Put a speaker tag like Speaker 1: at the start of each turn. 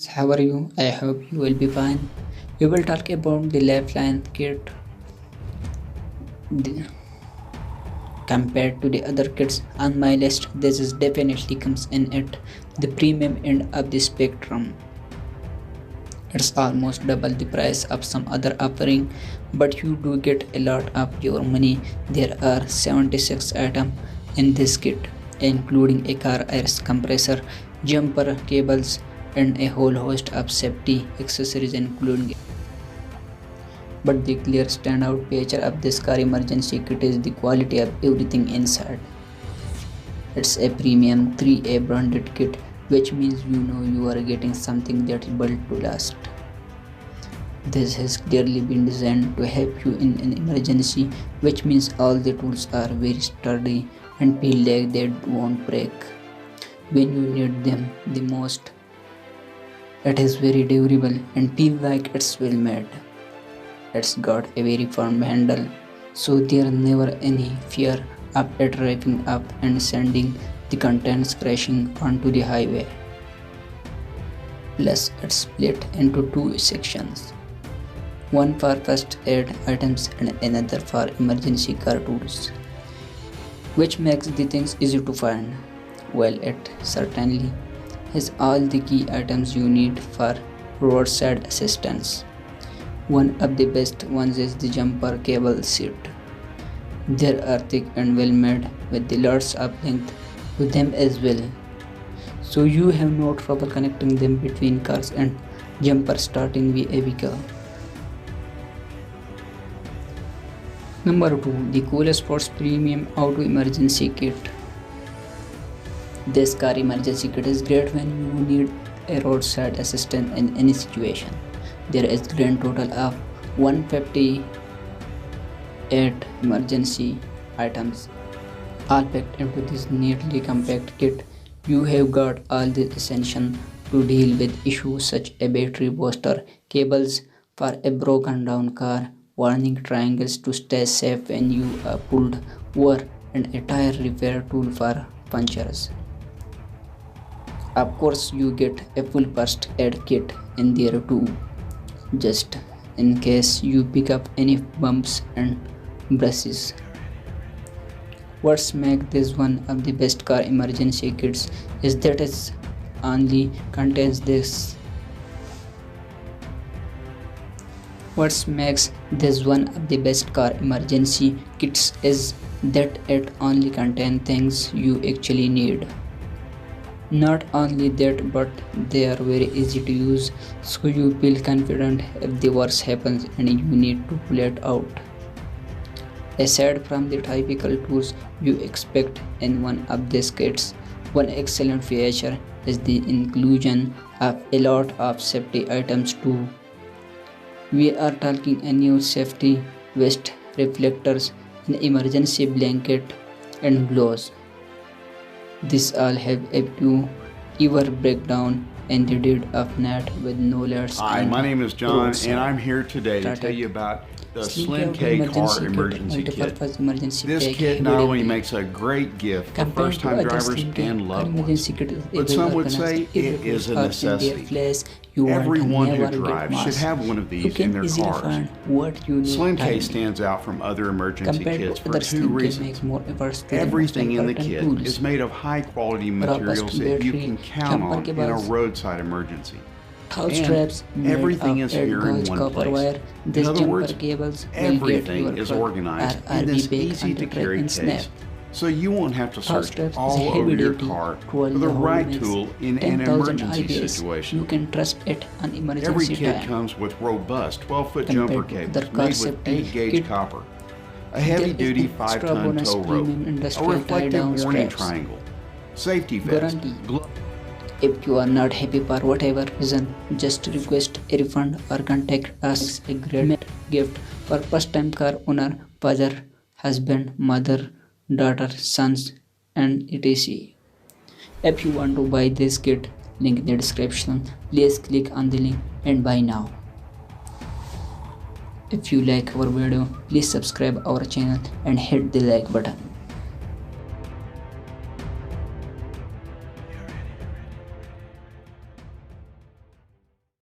Speaker 1: How are you? I hope you will be fine. We will talk about the Lifeline kit. The- Compared to the other kits on my list, this is definitely comes in at the premium end of the spectrum. It's almost double the price of some other offering, but you do get a lot of your money. There are 76 items in this kit, including a car air compressor, jumper cables, and a whole host of safety accessories including. But the clear standout feature of this car emergency kit is the quality of everything inside. It's a premium 3A branded kit, which means you know you are getting something that's built to last. This has clearly been designed to help you in an emergency, which means all the tools are very sturdy and feel like they won't break when you need them the most. It is very durable and feel like it's well made. It's got a very firm handle, so there's never any fear of it ripping up and sending the contents crashing onto the highway. Plus, it's split into two sections, one for first aid items and another for emergency car tools, which makes the things easy to find. Well, it certainly has all the key items you need for roadside assistance. One of the best ones is the jumper cable seat. They are thick and well made with the lots of length to them as well, so you have no trouble connecting them between cars and jumper starting a vehicle. Number 2. The Cool Sports Premium Auto Emergency Kit. This car emergency kit is great when you need a roadside assistance in any situation. There is a grand total of 158 emergency items, all packed into this neatly compact kit. You have got all the essentials to deal with issues such as battery booster, cables for a broken down car, warning triangles to stay safe when you are pulled over, and a tire repair tool for punctures. Of course, you get a full first aid kit in there too, just in case you pick up any bumps and bruises. What's make this one of the best car emergency kits is that it only contains this. What makes this one of the best car emergency kits is that it only contains things you actually need. Not only that, but they are very easy to use, so you feel confident if the worst happens and you need to pull it out. Aside from the typical tools you expect in one of these kits, one excellent feature is the inclusion of a lot of safety items too. We are talking a new safety vest, reflectors, an emergency blanket, and gloves. This all help if you ever break down in the dead of night with no lights.
Speaker 2: Hi, my name is John, and I'm here today to tell you about the Slim K Car Emergency Kit. This kit not only makes a great gift for first-time drivers and loved ones, but some would say it is a necessity. Everyone who drives should have one of these in their cars. Slim K stands out from other emergency kits for two reasons. Everything in the kit is made of high-quality materials that you can count on in a roadside emergency. And everything is here in one place. In other words, everything is organized in this easy-to-carry case, so you won't have to search all over your car for the right tool in an emergency situation.
Speaker 1: You can trust it on emergency
Speaker 2: Every kit
Speaker 1: time.
Speaker 2: comes with robust 12-foot jumper cables made with 8-gauge copper, a heavy-duty 5-ton tow rope, a reflective warning triangle, safety vest,
Speaker 1: If you are not happy for whatever reason, just request a refund or contact us. A great gift for first-time car owner, father, husband, mother, daughter, sons, and etc. If you want to buy this kit, link in the description. Please click on the link and buy now. If you like our video, please subscribe our channel and hit the like button.